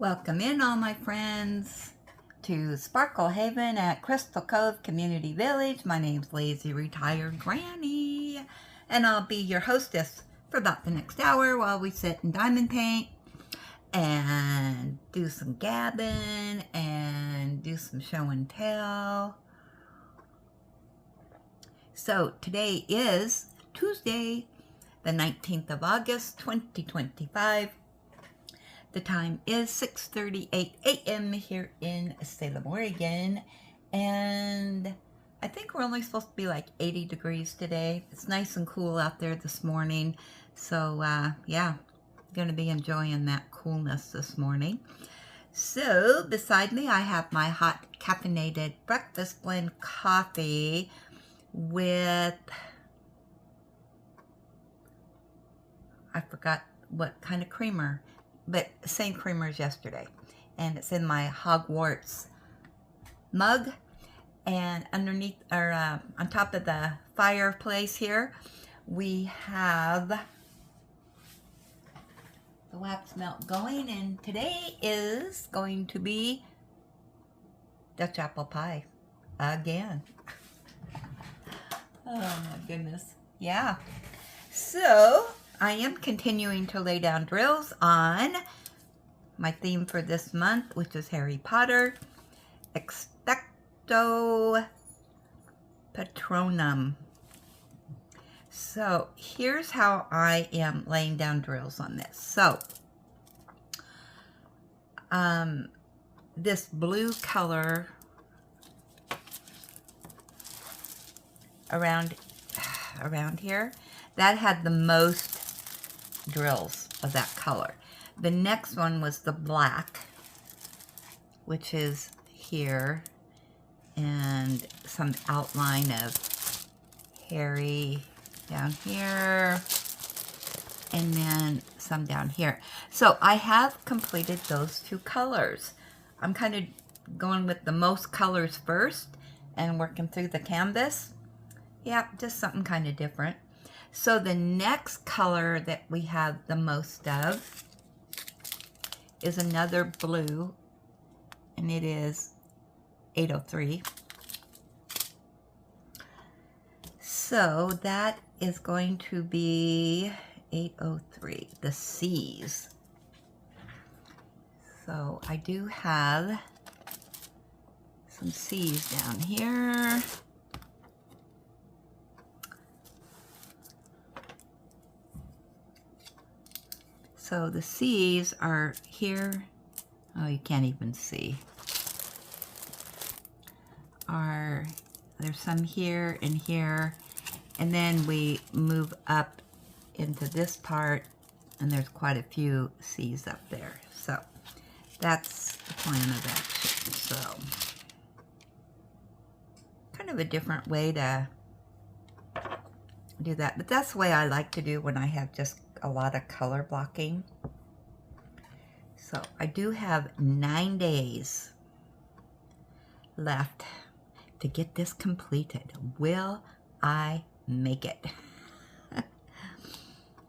Welcome in, all my friends, to Sparkle Haven at Crystal Cove Community Village. My name's Lazy Retired Granny, and I'll be your hostess for about the next hour while we sit and diamond paint and do some gabbing and do some show and tell. So today is Tuesday, the 19th of August, 2025. The time is 6:38 a.m. here in Salem, Oregon, and I think we're only supposed to be like 80 degrees today. It's nice and cool out there this morning, so yeah, going to be enjoying that coolness this morning. So beside me, I have my hot caffeinated breakfast blend coffee with, I forgot what kind of creamer, but same creamer as yesterday. And it's in my Hogwarts mug. And underneath, or on top of the fireplace here, we have the wax melt going. And today is going to be Dutch apple pie again. Oh my goodness. Yeah. So I am continuing to lay down drills on my theme for this month, which is Harry Potter, Expecto Patronum. So here's how I am laying down drills on this. So this blue color around here, that had the most drills of that color. The next one was the black, which is here, and some outline of Harry down here, and then some down here. So I have completed those two colors. I'm kind of going with the most colors first and working through the canvas. Yeah, just something kind of different. So the next color that we have the most of is another blue, and it is 803. So that is going to be 803, the C's. So I do have some C's down here. So the C's are here. Oh, you can't even see. There's some here and here. And then we move up into this part, and there's quite a few C's up there. So that's the plan of action. So kind of a different way to do that. But that's the way I like to do when I have just a lot of color blocking. So I do have 9 days left to get this completed. Will I make it?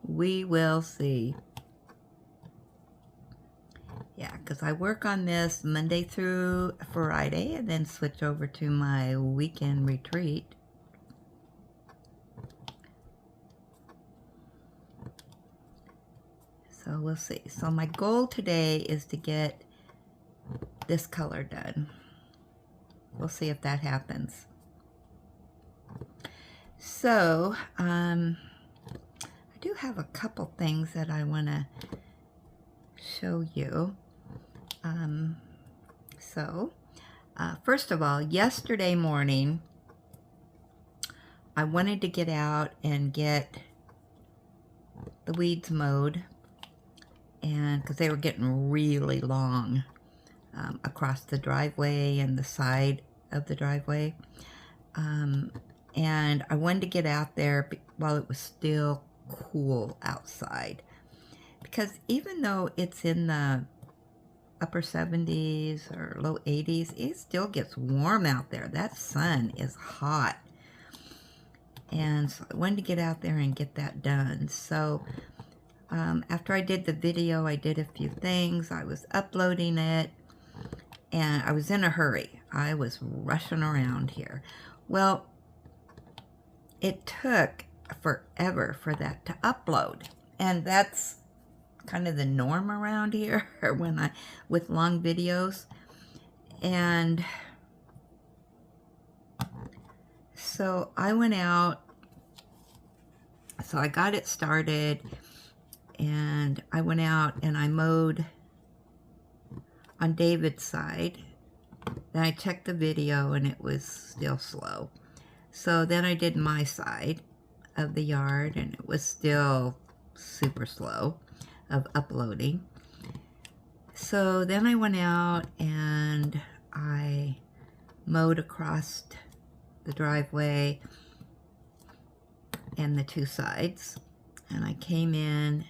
We will see. Yeah, because I work on this Monday through Friday and then switch over to my weekend retreat. So we'll see. So my goal today is to get this color done. We'll see if that happens. So I do have a couple things that I want to show you. First of all, yesterday morning, I wanted to get out and get the weeds mowed, and because they were getting really long across the driveway and the side of the driveway, and I wanted to get out there while it was still cool outside, because even though it's in the upper 70s or low 80s, it still gets warm out there. That sun is hot, and so I wanted to get out there and get that done. So after I did the video, I did a few things. I was uploading it, and I was in a hurry. I was rushing around here. Well, it took forever for that to upload, and that's kind of the norm around here with long videos. And so I went out, so I got it started, and I went out and I mowed on David's side. Then I checked the video and it was still slow. So then I did my side of the yard and it was still super slow of uploading. So then I went out and I mowed across the driveway and the two sides, and I came in,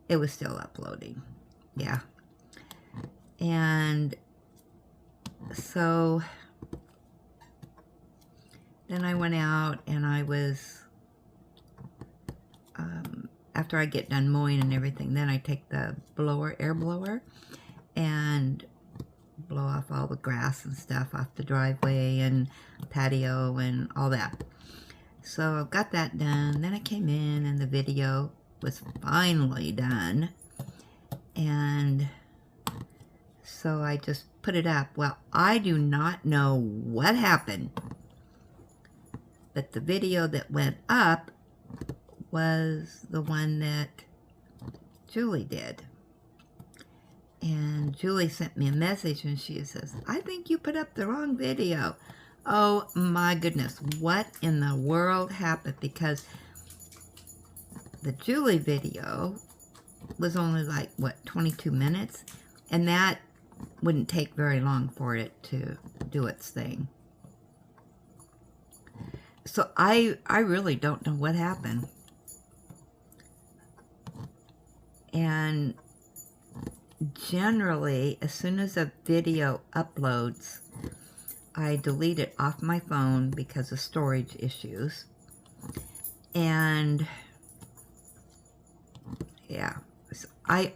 it was still uploading. Yeah. And so then I went out and I was, after I get done mowing and everything, then I take the air blower, and blow off all the grass and stuff off the driveway and patio and all that. So I've got that done. Then I came in and the video was finally done. And so I just put it up. Well, I do not know what happened, but the video that went up was the one that Julie did. And Julie sent me a message and she says, I think you put up the wrong video. Oh my goodness, what in the world happened? Because the Julie video was only like, what, 22 minutes? And that wouldn't take very long for it to do its thing. So I really don't know what happened. And generally, as soon as a video uploads, I delete it off my phone because of storage issues. And yeah, I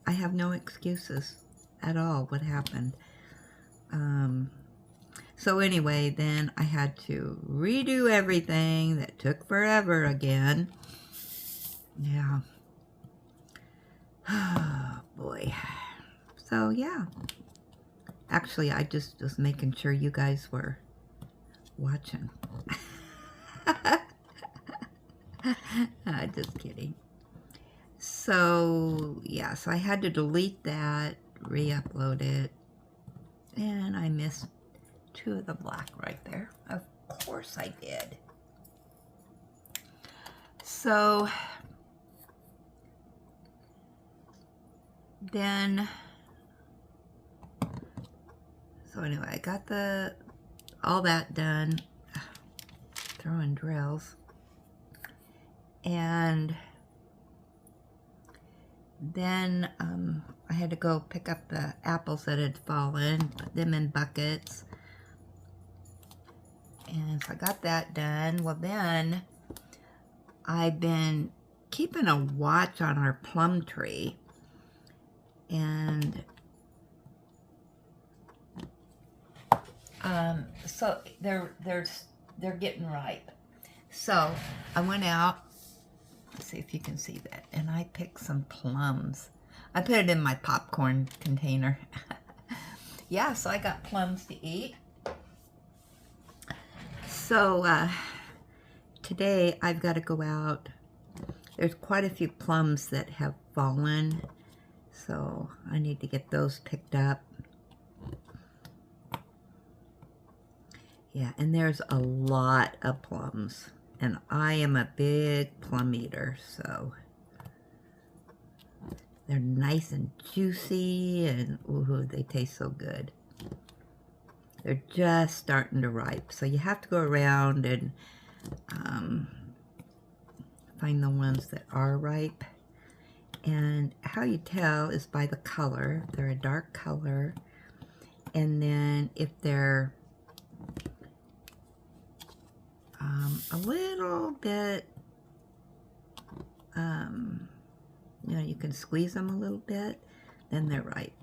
have no excuses at all what happened. So anyway, then I had to redo everything. That took forever again. Yeah. Oh boy. So yeah. Actually, I just was making sure you guys were watching. Just kidding. So, yeah, so I had to delete that, re-upload it, and I missed two of the black right there. Of course I did. So, then... So anyway, I got all that done, throwing drills, and then I had to go pick up the apples that had fallen, put them in buckets, and so I got that done. Well, then I've been keeping a watch on our plum tree, and so they're getting ripe. So I went out, let's see if you can see that, and I picked some plums. I put it in my popcorn container. Yeah, so I got plums to eat. So today I've got to go out. There's quite a few plums that have fallen, so I need to get those picked up. Yeah, and there's a lot of plums, and I am a big plum eater, so they're nice and juicy, and ooh, they taste so good. They're just starting to ripe, so you have to go around and find the ones that are ripe. And how you tell is by the color. They're a dark color, and then if they're a little bit you know, you can squeeze them a little bit, then they're ripe.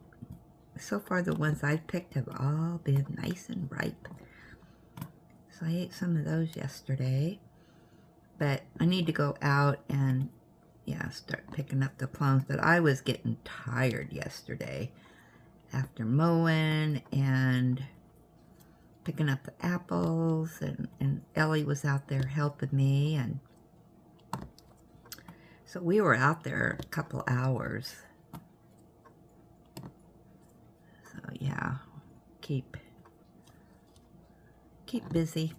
So far, the ones I've picked have all been nice and ripe. So I ate some of those yesterday, but I need to go out and, yeah, start picking up the plums. But I was getting tired yesterday after mowing and picking up the apples, and Ellie was out there helping me, and so we were out there a couple hours. So yeah, keep busy.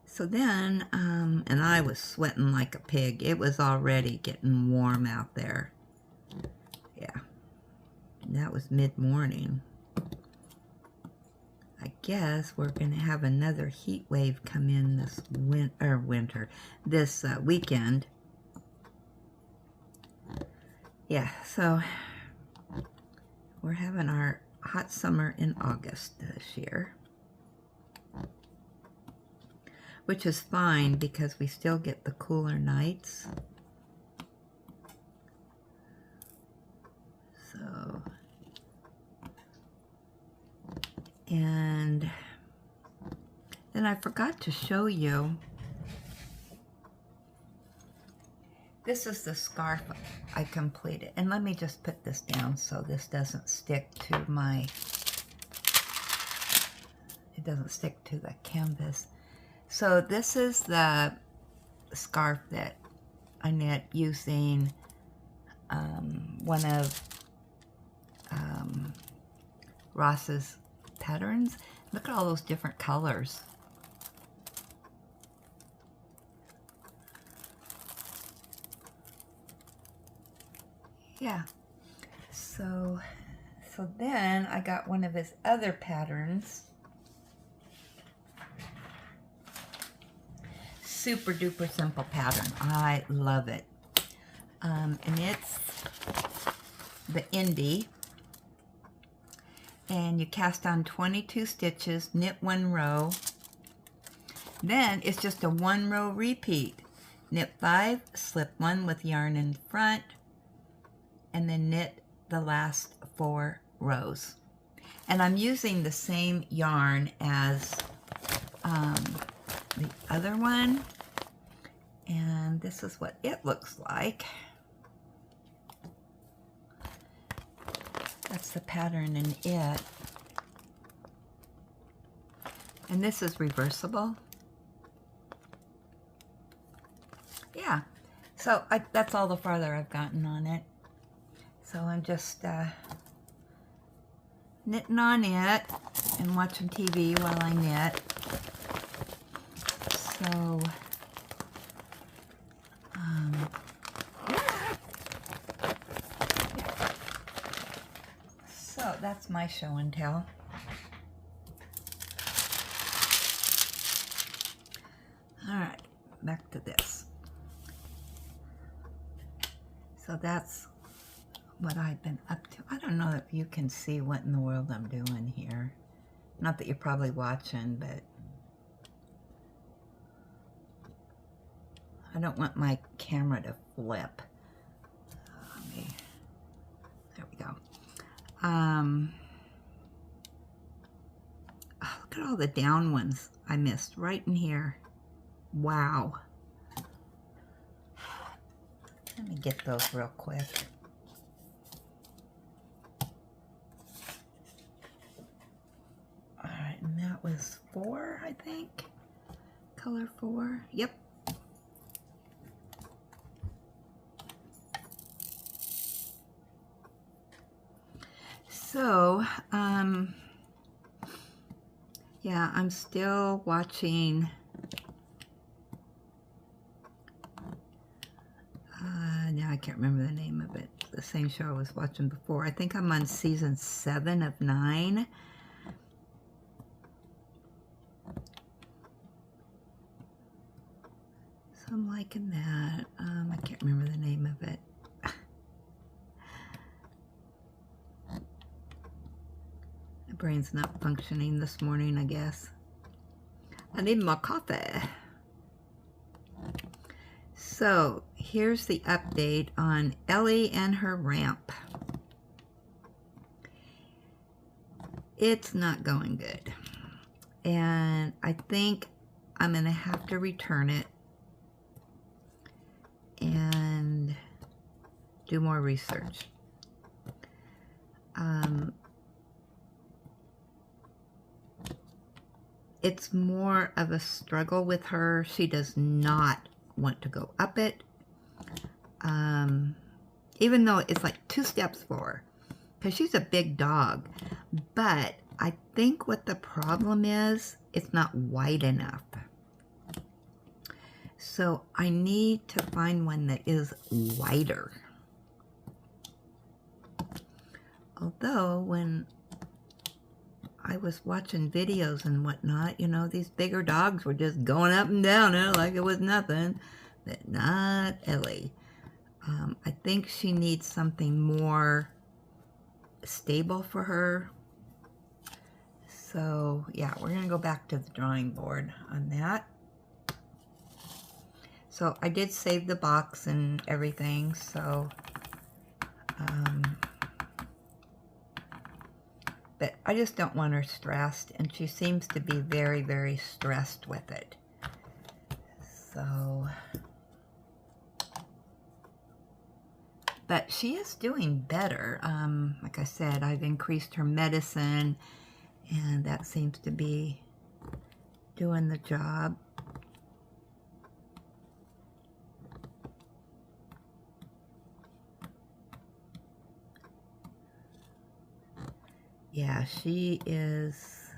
So then, and I was sweating like a pig. It was already getting warm out there. Yeah, and that was mid-morning. I guess we're going to have another heat wave come in this this weekend. Yeah, so we're having our hot summer in August this year, which is fine because we still get the cooler nights. So, and then I forgot to show you, this is the scarf I completed. And let me just put this down so this doesn't stick to my, it doesn't stick to the canvas. So this is the scarf that I knit using one of Ross's patterns. Look at all those different colors. Yeah. So then I got one of his other patterns. Super duper simple pattern. I love it. And it's the Indie. And you cast on 22 stitches, knit 1 row. Then it's just a 1 row repeat. Knit 5, slip 1 with yarn in front, and then knit the last 4 rows. And I'm using the same yarn as the other one, and this is what it looks like. That's the pattern in it. And this is reversible. Yeah, so that's all the farther I've gotten on it. So I'm just knitting on it and watching TV while I knit. So, so that's my show and tell. All right, back to this. So that's what I've been up to. I don't know if you can see what in the world I'm doing here. Not that you're probably watching, but I don't want my camera to flip. There we go. Oh, look at all the down ones I missed right in here. Wow. Let me get those real quick. All right, and that was 4, I think. Color 4. Yep. So, yeah, I'm still watching now I can't remember the name of it. The same show I was watching before. I think I'm on season 7 of 9. So I'm liking that. I can't remember the name of it. My brain's not functioning this morning, I guess. I need more coffee. So here's the update on Ellie and her ramp. It's not going good. And I think I'm going to have to return it and do more research. It's more of a struggle with her. She does not want to go up it. Even though it's like 2 steps for her, because she's a big dog. But I think what the problem is, it's not wide enough. So I need to find one that is wider. Although when I was watching videos and whatnot, you know, these bigger dogs were just going up and down it like it was nothing. But not Ellie. I think she needs something more stable for her. So yeah, we're gonna go back to the drawing board on that. So I did save the box and everything, so but I just don't want her stressed, and she seems to be very, very stressed with it. So, but she is doing better. Like I said, I've increased her medicine, and that seems to be doing the job. Yeah, she is.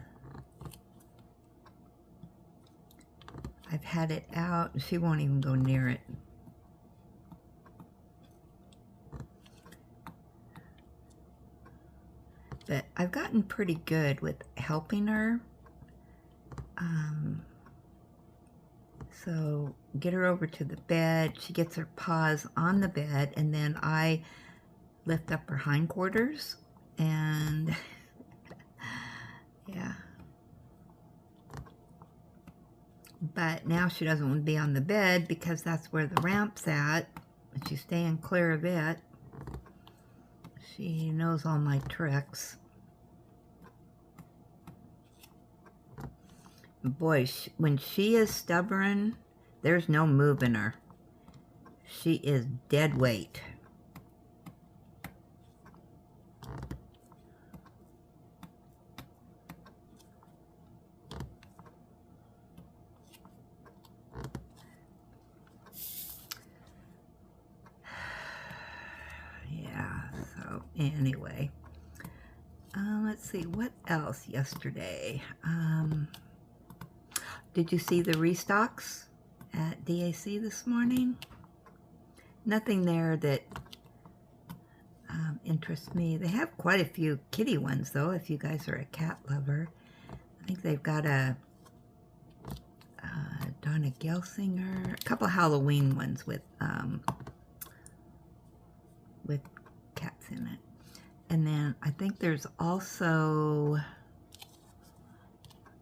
I've had it out. She won't even go near it. But I've gotten pretty good with helping her. So get her over to the bed. She gets her paws on the bed, and then I lift up her hindquarters, and yeah. But now she doesn't want to be on the bed because that's where the ramp's at, and she's staying clear of it. She knows all my tricks. Boy, when she is stubborn, there's no moving her. She is dead weight. Yeah, so anyway. Let's see, what else yesterday? Did you see the restocks at DAC this morning? Nothing there that interests me. They have quite a few kitty ones, though, if you guys are a cat lover. I think they've got a Donna Gelsinger, a couple Halloween ones with cats in it. And then I think there's also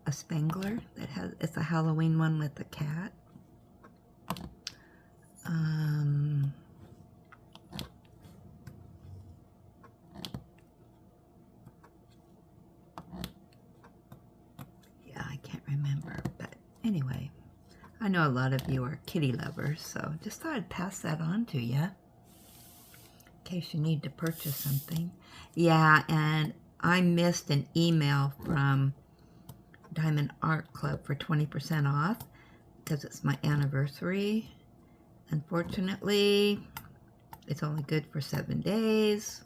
a Spangler that has, it's a Halloween one with a cat. Yeah, I can't remember, but anyway, I know a lot of you are kitty lovers, so just thought I'd pass that on to you in case you need to purchase something. Yeah, and I missed an email from Diamond Art Club for 20% off because it's my anniversary. Unfortunately, it's only good for 7 days.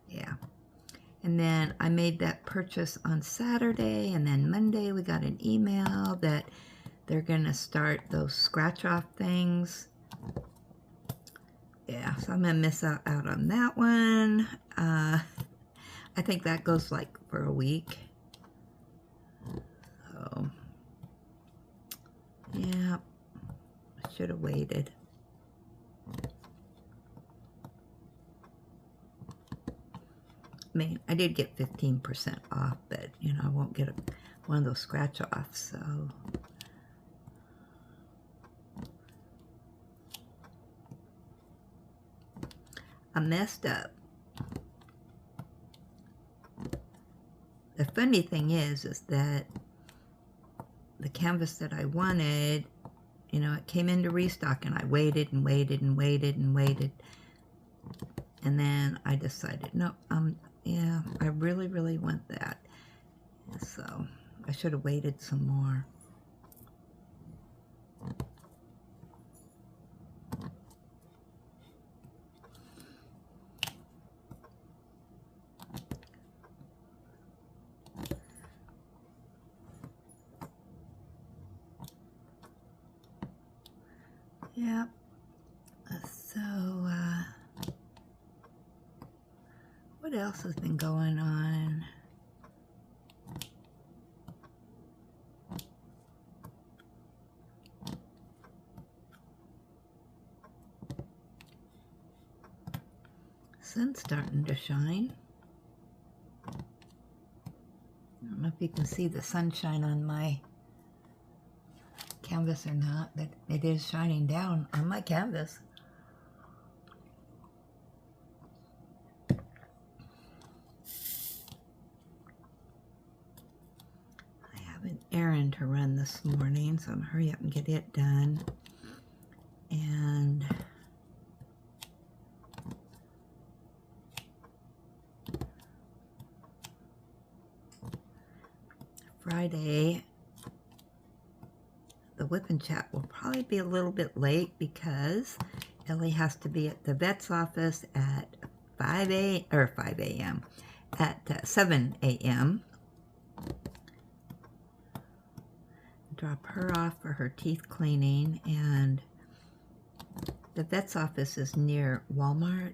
Yeah. And then I made that purchase on Saturday, and then Monday we got an email that they're going to start those scratch-off things. Yeah, so I'm going to miss out on that one. I think that goes like for a week. So, yeah, I should have waited. I mean, I did get 15% off, but, you know, I won't get one of those scratch-offs, so. I'm messed up. The funny thing is that the canvas that I wanted, you know, it came into restock, and I waited and waited and waited and waited. And then I decided, no, yeah, I really, really want that. So I should have waited some more. Yep. So, what else has been going on? Sun's starting to shine. I don't know if you can see the sunshine on my canvas or not, but it is shining down on my canvas. I have an errand to run this morning, so I'm gonna hurry up and get it done. And Friday, the whip and chat will probably be a little bit late because Ellie has to be at the vet's office at 7 a.m. Drop her off for her teeth cleaning, and the vet's office is near Walmart,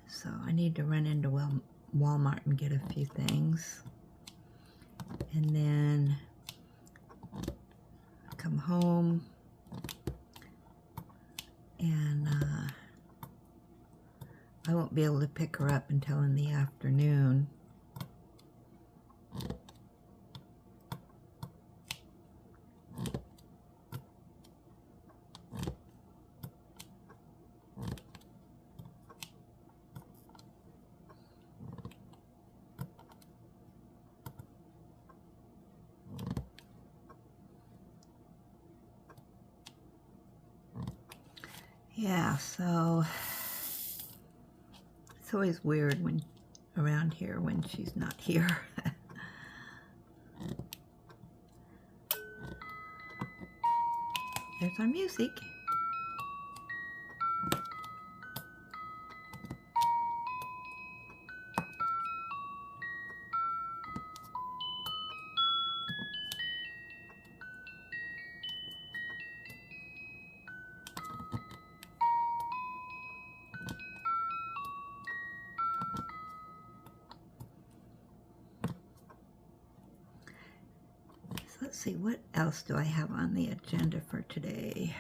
so I need to run into Walmart and get a few things. And then come home, and I won't be able to pick her up until in the afternoon. Yeah, so it's always weird when around here when she's not here. There's our music. Let's see, what else do I have on the agenda for today?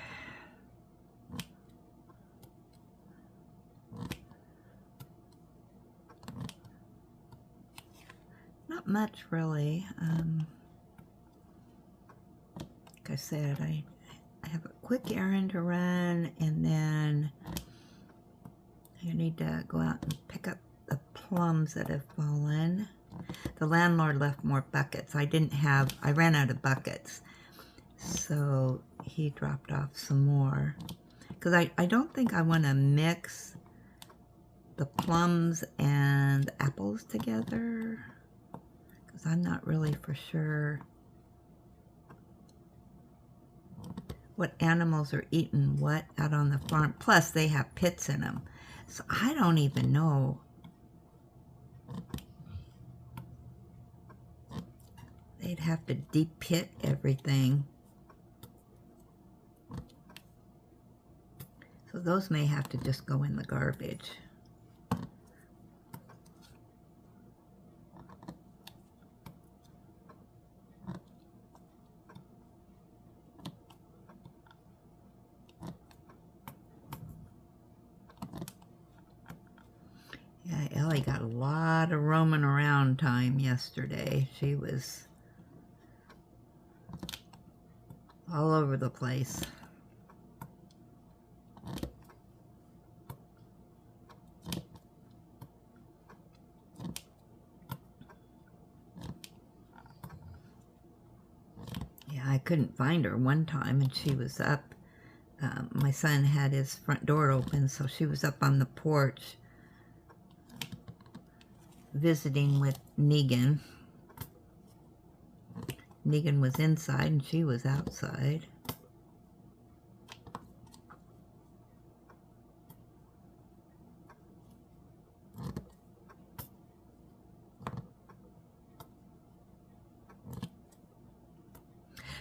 Not much, really. Like I said, I have a quick errand to run, and then I need to go out and pick up the plums that have fallen. The landlord left more buckets. I ran out of buckets. So he dropped off some more. Because I don't think I want to mix the plums and apples together. Because I'm not really for sure what animals are eating what out on the farm. Plus, they have pits in them. So I don't even know. They'd have to de-pit everything. So those may have to just go in the garbage. Yeah, Ellie got a lot of roaming around time yesterday. She was all over the place. couldn't find her one time, and she was up. My son had his front door open, so she was up on the porch visiting with Negan. Negan was inside and she was outside.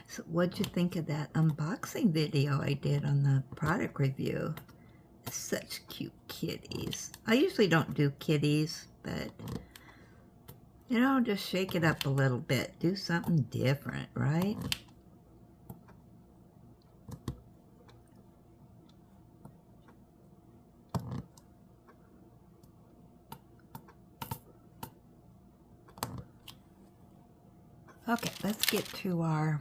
So what'd you think of that unboxing video I did on the product review? Such cute kitties. I usually don't do kitties, but you know, just shake it up a little bit. Do something different, right? Okay, let's get to our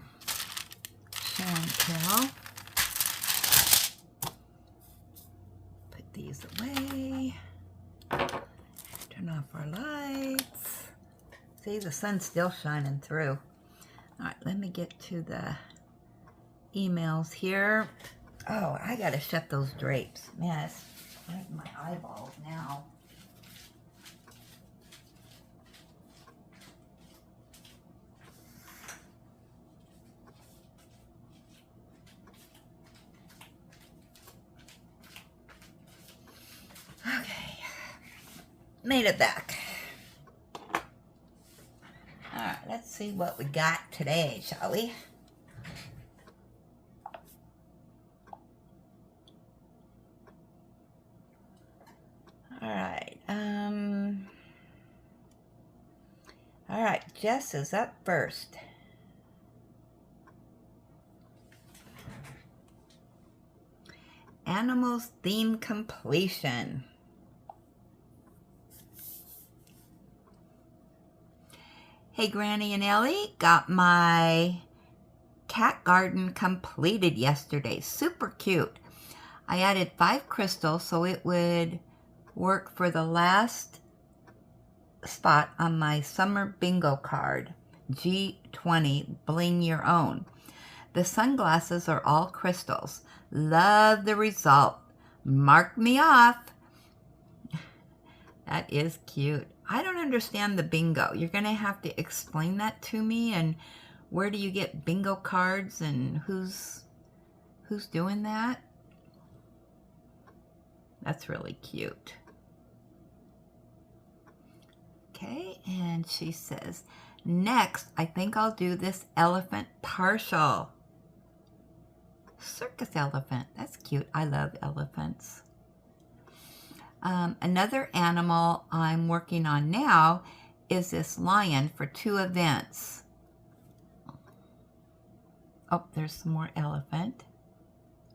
show and tell. Put these away. Turn off our lights. See, the sun's still shining through. All right, let me get to the emails here. Oh, I gotta shut those drapes. Man, it's hurting my eyeballs now. Okay, made it back. All right, let's see what we got today, shall we? All right, Jess is up first. Animals theme completion. Hey, Granny and Ellie, got my cat garden completed yesterday. Super cute. I added 5 crystals so it would work for the last spot on my summer bingo card, G20 Bling Your Own. The sunglasses are all crystals. Love the result. Mark me off. That is cute. I don't understand the bingo. You're going to have to explain that to me, and where do you get bingo cards and who's doing that? That's really cute. Okay, and she says, next, I think I'll do this elephant partial. Circus elephant. That's cute. I love elephants. Another animal I'm working on now is this lion for 2 events. Oh, there's some more elephant.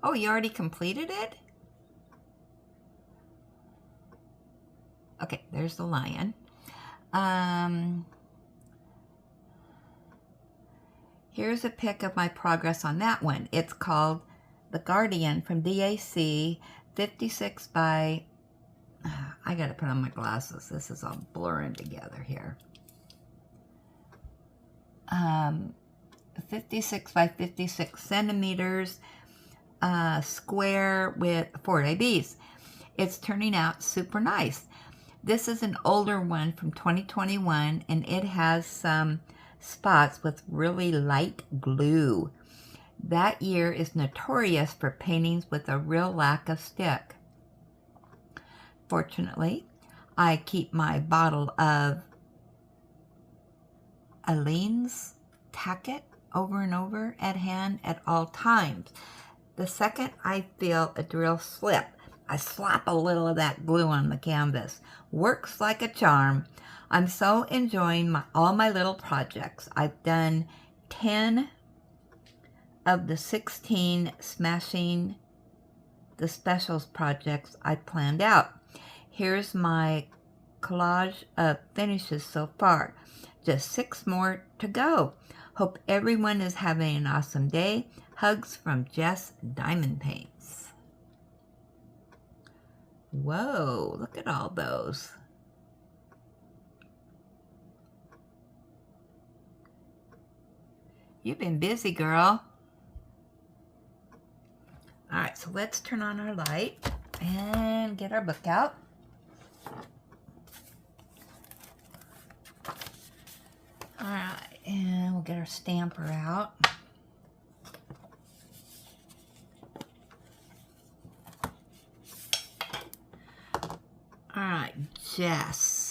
Oh, you already completed it? Okay, there's the lion. Here's a pic of my progress on that one. It's called The Guardian from DAC, 56 by, I gotta put on my glasses. This is all blurring together here. 56 by 56 centimeters, square with 4 ABs. It's turning out super nice. This is an older one from 2021, and it has some spots with really light glue. That year is notorious for paintings with a real lack of stick. Fortunately, I keep my bottle of Aleene's Tacket over and over at hand at all times. The second I feel a drill slip, I slap a little of that glue on the canvas. Works like a charm. I'm so enjoying all my little projects. I've done 10 of the 16 Smashing the Specials projects I planned out. Here's my collage of finishes so far. Just 6 more to go. Hope everyone is having an awesome day. Hugs from Jess Diamond Paints. Whoa, look at all those. You've been busy, girl. All right, so let's turn on our light and get our book out. All right, and we'll get our stamper out. All right, Jess.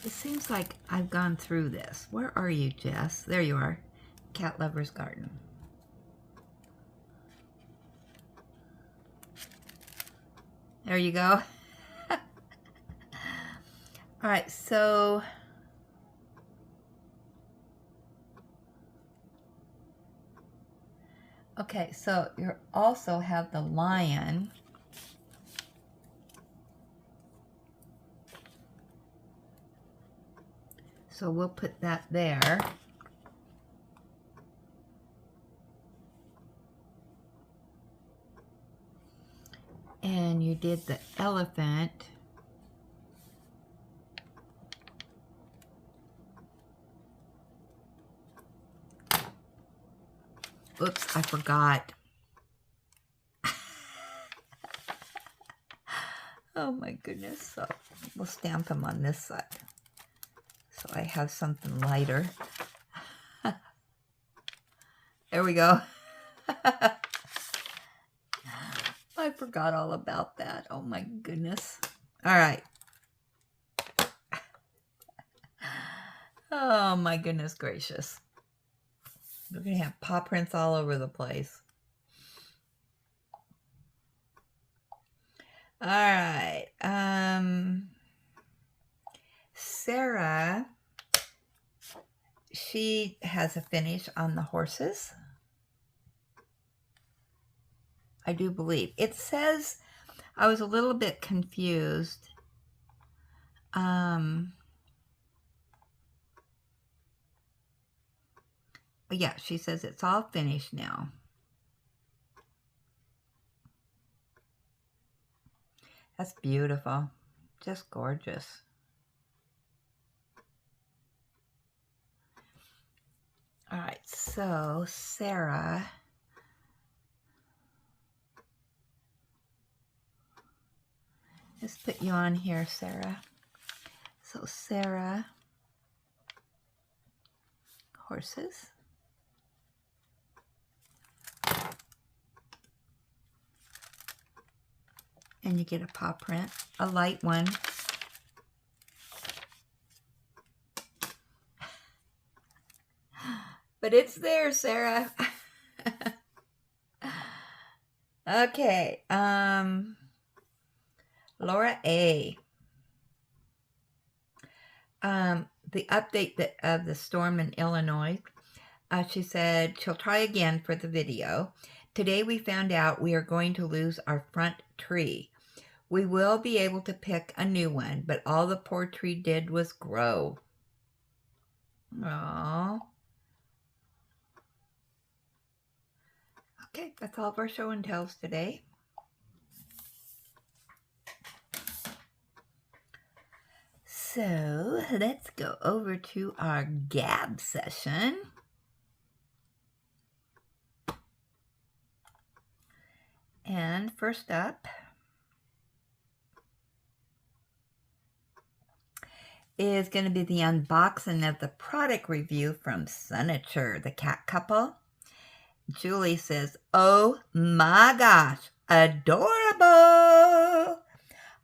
It seems like I've gone through this. Where are you, Jess? There you are. Cat Lover's Garden. There you go. All right, so okay, so you also have the lion. So we'll put that there. And you did the elephant. Oops, I forgot. Oh my goodness. So we'll stamp them on this side. So I have something lighter. There we go. I forgot all about that. Oh my goodness. All right. Oh my goodness gracious. We're going to have paw prints all over the place. All right. Sarah, she has a finish on the horses. I do believe. It says, I was a little bit confused. Yeah, she says it's all finished now. That's beautiful. Just gorgeous. All right, so Sarah. Let's put you on here, Sarah. So Sarah, horses. And you get a paw print, a light one. But it's there, Sarah. Okay, Laura A. The update of the storm in Illinois. She said she'll try again for the video. Today we found out we are going to lose our front tree. We will be able to pick a new one, but all the poor tree did was grow. Aww. Okay, that's all of our show and tells today. So let's go over to our gab session. And first up is going to be the unboxing of the product review from Sunature, the cat couple. Julie says, oh my gosh, adorable.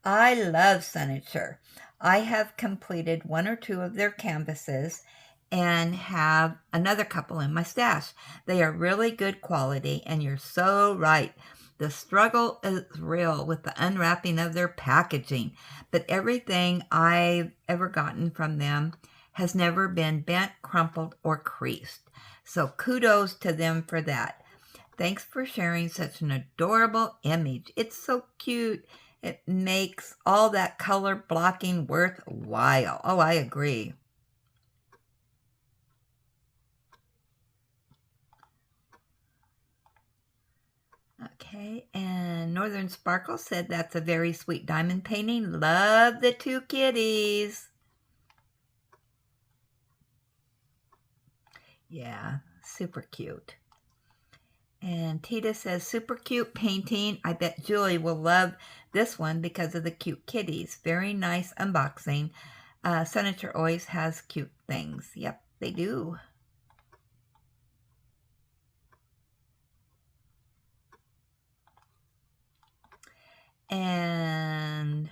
I love Sunature. I have completed 1 or 2 of their canvases and have another couple in my stash. They are really good quality, and you're so right. The struggle is real with the unwrapping of their packaging, but everything I've ever gotten from them has never been bent, crumpled, or creased. So kudos to them for that. Thanks for sharing such an adorable image. It's so cute. It makes all that color blocking worthwhile. Oh, I agree. Okay, and Northern Sparkle said that's a very sweet diamond painting. Love the two kitties. Yeah, super cute. And Tita says, super cute painting. I bet Julie will love this one because of the cute kitties. Very nice unboxing. Senator always has cute things. Yep, they do. And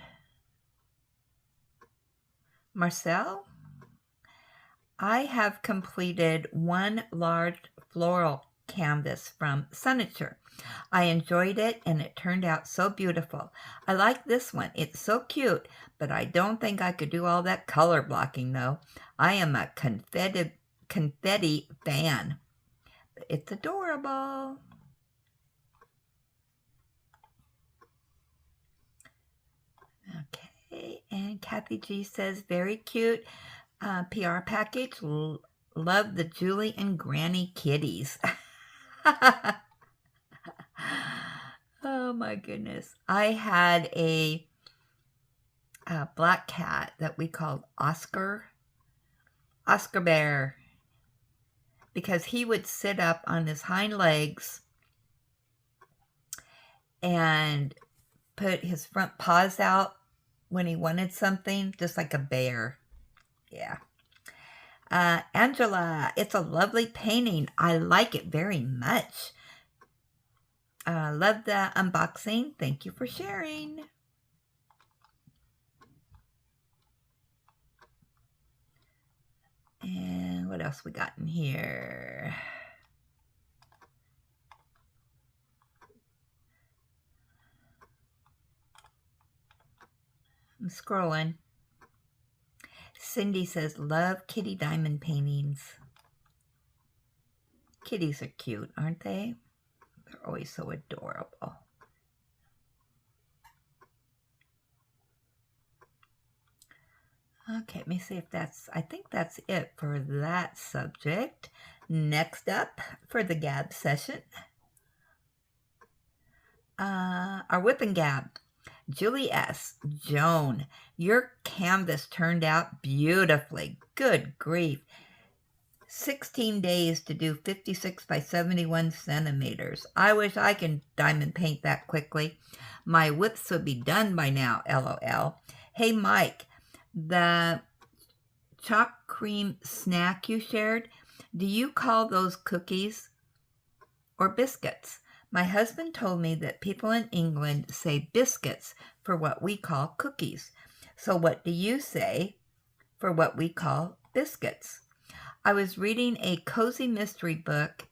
Marcel, I have completed one large floral canvas from Senator. I enjoyed it and it turned out so beautiful. I like this one. It's so cute, but I don't think I could do all that color blocking though. I am a confetti fan. It's adorable. Okay, and Kathy G says, very cute PR package. Love the Julie and Granny kitties. Oh my goodness. I had a black cat that we called Oscar Bear, because he would sit up on his hind legs and put his front paws out when he wanted something, just like a bear. Yeah. Angela, it's a lovely painting. I like it very much. Love the unboxing. Thank you for sharing. And what else we got in here? I'm scrolling. Cindy says, love kitty diamond paintings. Kitties are cute, aren't they? They're always so adorable. Okay, let me see if I think that's it for that subject. Next up for the gab session, our whip and gab. Julie S. Joan, your canvas turned out beautifully. Good grief. 16 days to do 56 by 71 centimeters. I wish I could diamond paint that quickly. My whips would be done by now, LOL. Hey, Mike, the chalk cream snack you shared, do you call those cookies or biscuits? My husband told me that people in England say biscuits for what we call cookies. So what do you say for what we call biscuits? I was reading a cozy mystery book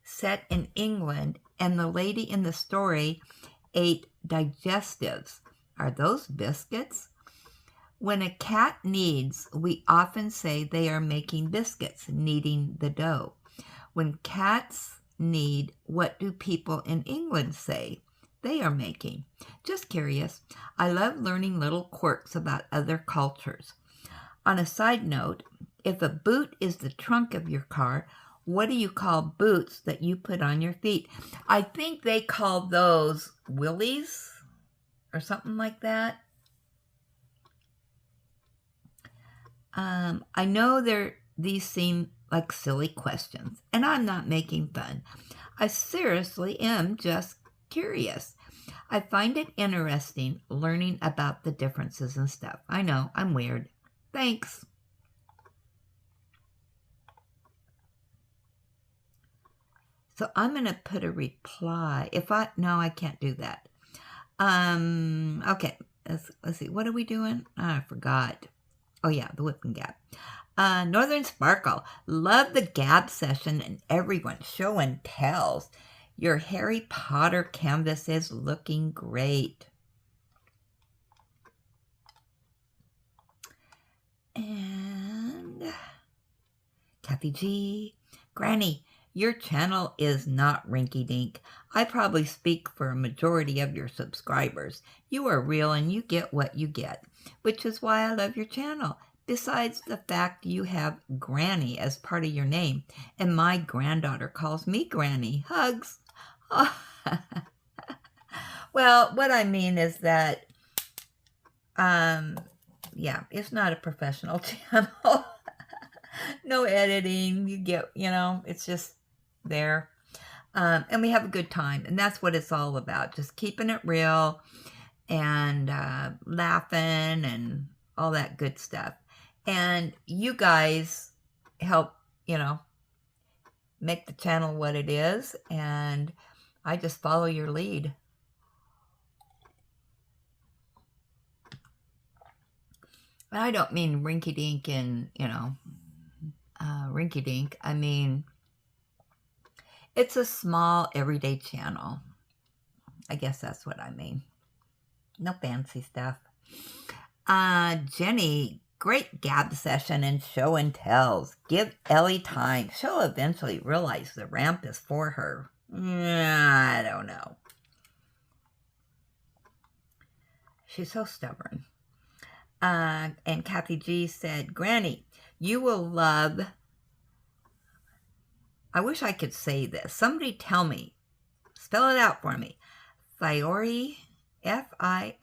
set in England, and the lady in the story ate digestives. Are those biscuits? When a cat kneads, we often say they are making biscuits, kneading the dough. When cats knead, what do people in England say they are making? Just curious. I love learning little quirks about other cultures. On a side note, if a boot is the trunk of your car, what do you call boots that you put on your feet? I think they call those willies or something like that. I know these seem like silly questions, and I'm not making fun. I seriously am just curious. I find it interesting learning about the differences and stuff. I know, I'm weird. Thanks. So I'm going to put a reply. No, I can't do that. Okay, let's see. What are we doing? I forgot. Oh yeah, the whip and gab. Northern Sparkle, love the gab session and everyone show and tells. Your Harry Potter canvas is looking great. And Kathy G, Granny, your channel is not rinky-dink. I probably speak for a majority of your subscribers. You are real and you get what you get, which is why I love your channel. Besides the fact you have Granny as part of your name, and my granddaughter calls me Granny. Hugs. Oh. Well, what I mean is that, yeah, it's not a professional channel. No editing. You get, it's just there. And we have a good time. And that's what it's all about. Just keeping it real and laughing and all that good stuff. And you guys help, make the channel what it is. And I just follow your lead. I don't mean rinky-dink and, rinky-dink. I mean, it's a small, everyday channel. I guess that's what I mean. No fancy stuff. Jenny, great gab session and show and tells. Give Ellie time. She'll eventually realize the ramp is for her. I don't know. She's so stubborn. And Kathy G said, Granny, you will love... I wish I could say this. Somebody tell me. Spell it out for me. Fiori, Fioricaffes.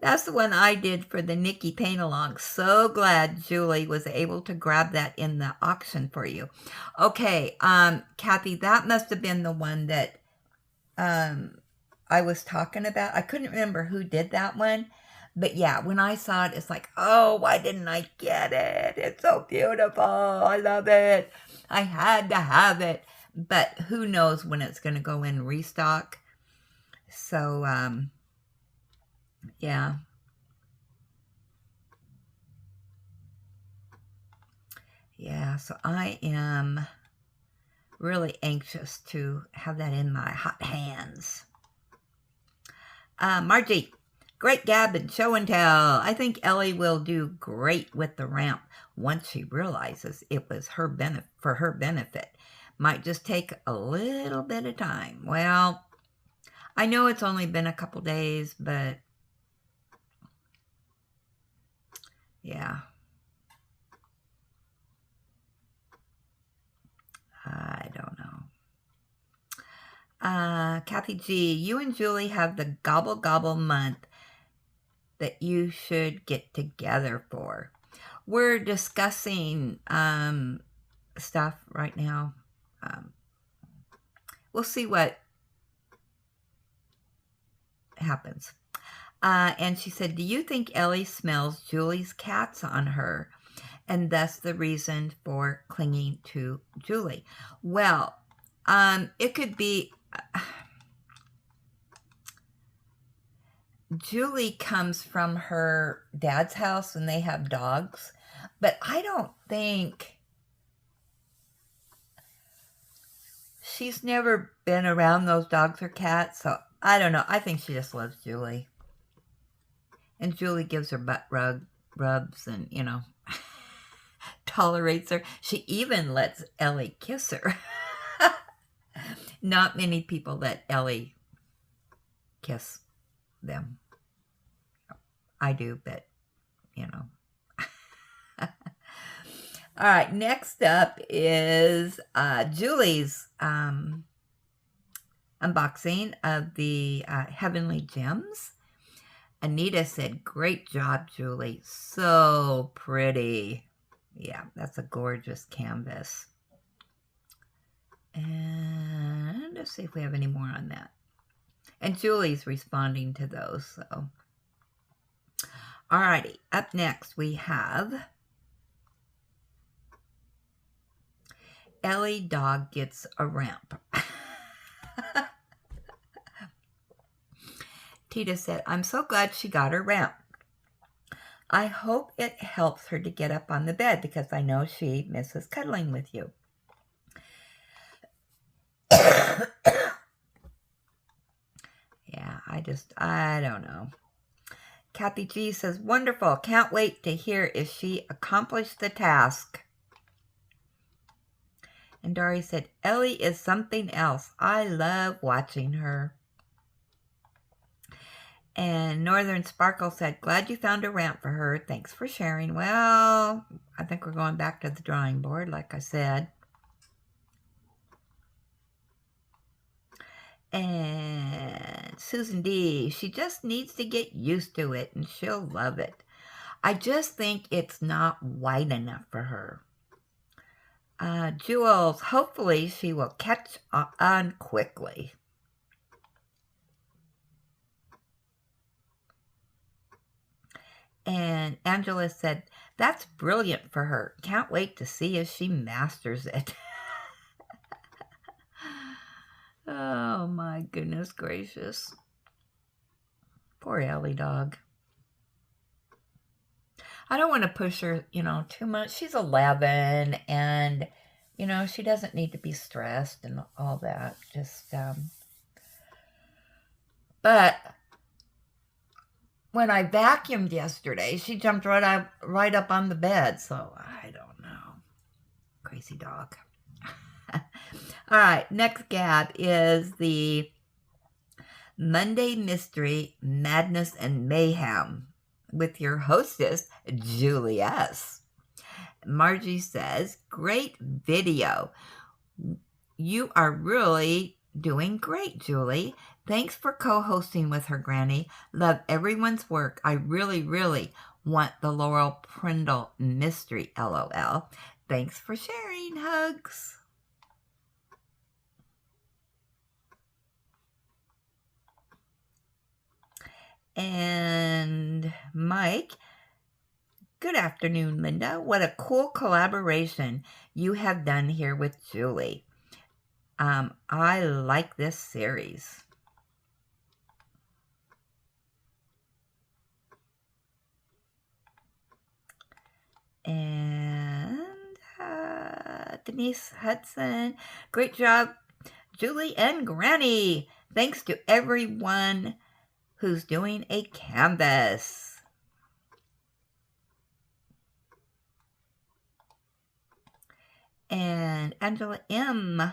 That's the one I did for the Nikki paint-along. So glad Julie was able to grab that in the auction for you. Okay, Kathy, that must have been the one that I was talking about. I couldn't remember who did that one. But yeah, when I saw it, it's like, oh, why didn't I get it? It's so beautiful. I love it. I had to have it. But who knows when it's going to go in restock. So, yeah. Yeah, so I am really anxious to have that in my hot hands. Margie. Great gab and show and tell. I think Ellie will do great with the ramp once she realizes it was for her benefit. Might just take a little bit of time. Well, I know it's only been a couple days, but yeah. I don't know. Kathy G, you and Julie have the gobble gobble month that you should get together for. We're discussing stuff right now. We'll see what happens. And she said, do you think Ellie smells Julie's cats on her? And that's the reason for clinging to Julie. Well, it could be... Julie comes from her dad's house and they have dogs, but I don't think she's never been around those dogs or cats, so I don't know. I think she just loves Julie. And Julie gives her butt rubs and, tolerates her. She even lets Ellie kiss her. Not many people let Ellie kiss them. I do, but, All right, next up is Julie's unboxing of the Heavenly Gems. Anita said, great job, Julie. So pretty. Yeah, that's a gorgeous canvas. And let's see if we have any more on that. And Julie's responding to those, so. Alrighty, up next we have Ellie Dog Gets a Ramp. Tita said, I'm so glad she got her ramp. I hope it helps her to get up on the bed because I know she misses cuddling with you. Yeah, I don't know. Kathy G says, wonderful. Can't wait to hear if she accomplished the task. And Dari said, Ellie is something else. I love watching her. And Northern Sparkle said, glad you found a ramp for her. Thanks for sharing. Well, I think we're going back to the drawing board, like I said. And Susan D, she just needs to get used to it and she'll love it. I just think it's not wide enough for her. Jules, hopefully she will catch on quickly. And Angela said, that's brilliant for her. Can't wait to see if she masters it. Oh my goodness gracious. Poor Ellie dog. I don't want to push her, too much. She's 11 and, she doesn't need to be stressed and all that. Just, but when I vacuumed yesterday, she jumped right up on the bed. So I don't know. Crazy dog. All right, next gab is the Monday Mystery Madness and Mayhem with your hostess, Julie S. Margie says, great video. You are really doing great, Julie. Thanks for co-hosting with her, Granny. Love everyone's work. I really, really want the Laurel Prindle mystery, LOL. Thanks for sharing. Hugs. And Mike, good afternoon, Linda. What a cool collaboration you have done here with Julie. I like this series. And Denise Hudson, great job, Julie and Granny. Thanks to everyone who's doing a canvas. And Angela M.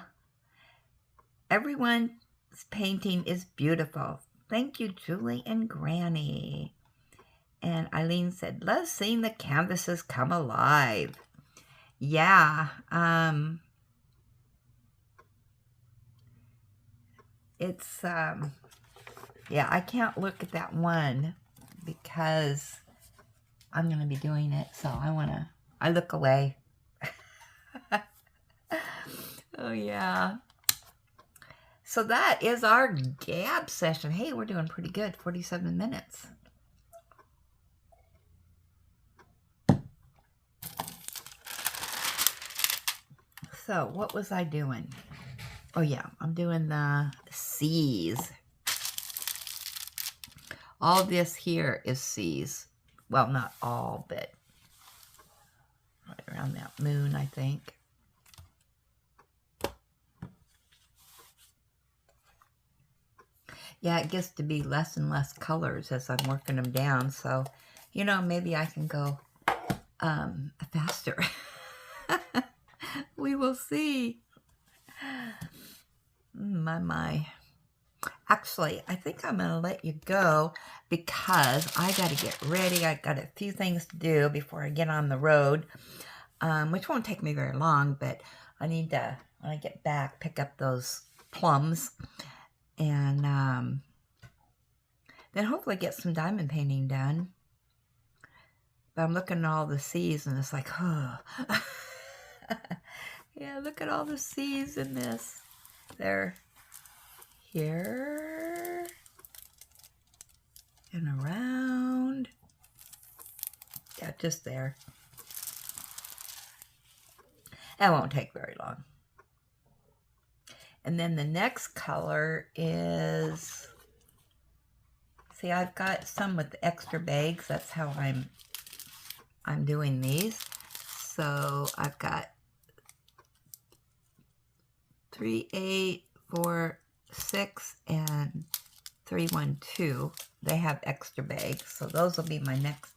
Everyone's painting is beautiful. Thank you, Julie and Granny. And Eileen said, love seeing the canvases come alive. Yeah. It's, yeah, I can't look at that one because I'm going to be doing it. So I look away. Oh, yeah. So that is our gab session. Hey, we're doing pretty good. 47 minutes. So what was I doing? Oh, yeah, I'm doing the C's. All this here is C's. Well, not all, but right around that moon, I think. Yeah, it gets to be less and less colors as I'm working them down. So, maybe I can go faster. We will see. My. Actually, I think I'm going to let you go because I got to get ready. I got a few things to do before I get on the road, which won't take me very long, but I need to, when I get back, pick up those plums and then hopefully get some diamond painting done. But I'm looking at all the C's and it's like, oh. Yeah, look at all the C's in this. They're here and around. Yeah, just there. That won't take very long. And then the next color is, see, I've got some with extra bags. That's how I'm doing these. So I've got 3, 8, 4, 6, and 3, 1, 2. They have extra bags, so those will be my next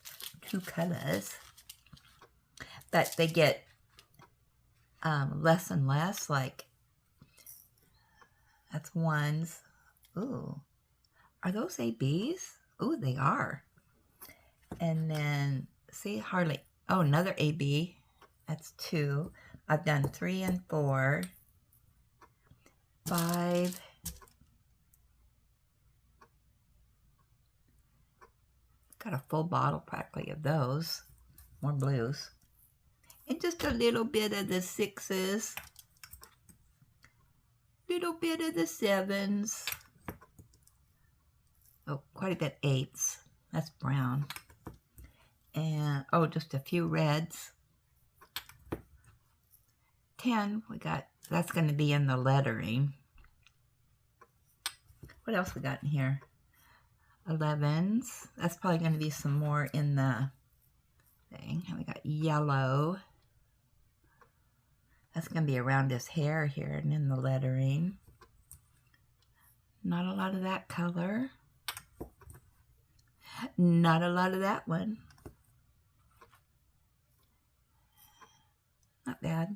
2 colors. But they get less and less, like, that's ones. Ooh, are those ABs? Ooh, they are. And then, see, hardly, oh, another AB. That's 2. I've done 3 and 4. 5, Got a full bottle practically of those. More blues. And just a little bit of the 6s. Little bit of the 7s. Oh, quite a bit 8s. That's brown. And, oh, just a few reds. 10, we got, that's going to be in the lettering. What else we got in here? 11s. That's probably going to be some more in the thing. And we got yellow. That's going to be around his hair here and in the lettering. Not a lot of that color. Not a lot of that one. Not bad.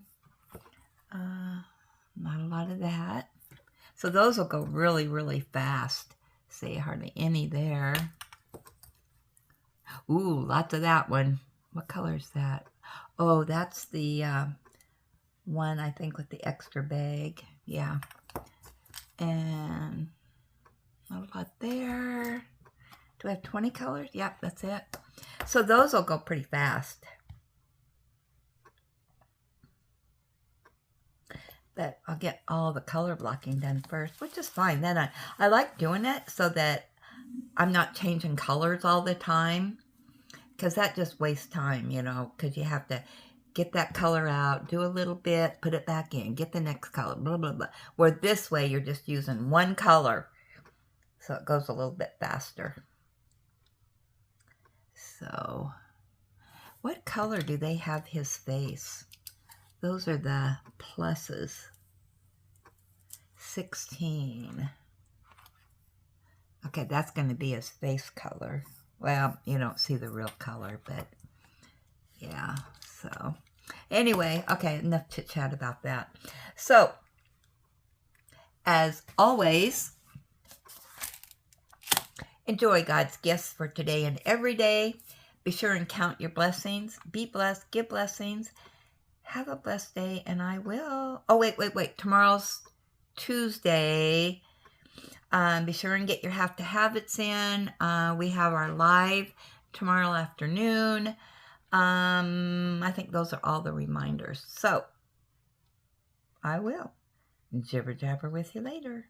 Not a lot of that. So those will go really, really fast. See, hardly any there. Ooh, lots of that one. What color is that? Oh, that's the one, I think, with the extra bag. Yeah. And not a lot there. Do I have 20 colors? Yep, that's it. So those will go pretty fast. But I'll get all the color blocking done first, which is fine. Then I like doing it so that I'm not changing colors all the time, because that just wastes time, you know, because you have to get that color out, do a little bit, put it back in, get the next color, blah, blah, blah. Where this way, you're just using one color, so it goes a little bit faster. So, what color do they have his face? Those are the pluses. 16. Okay, that's going to be his face color. Well, you don't see the real color, but yeah, so anyway, okay, enough chit chat about that. So, as always, enjoy God's gifts for today and every day. Be sure and count your blessings. Be blessed, give blessings. Have a blessed day, and I will. Oh, wait. Tomorrow's Tuesday. Be sure and get your Have to Habits in. We have our live tomorrow afternoon. I think those are all the reminders. So, I will jibber jabber with you later.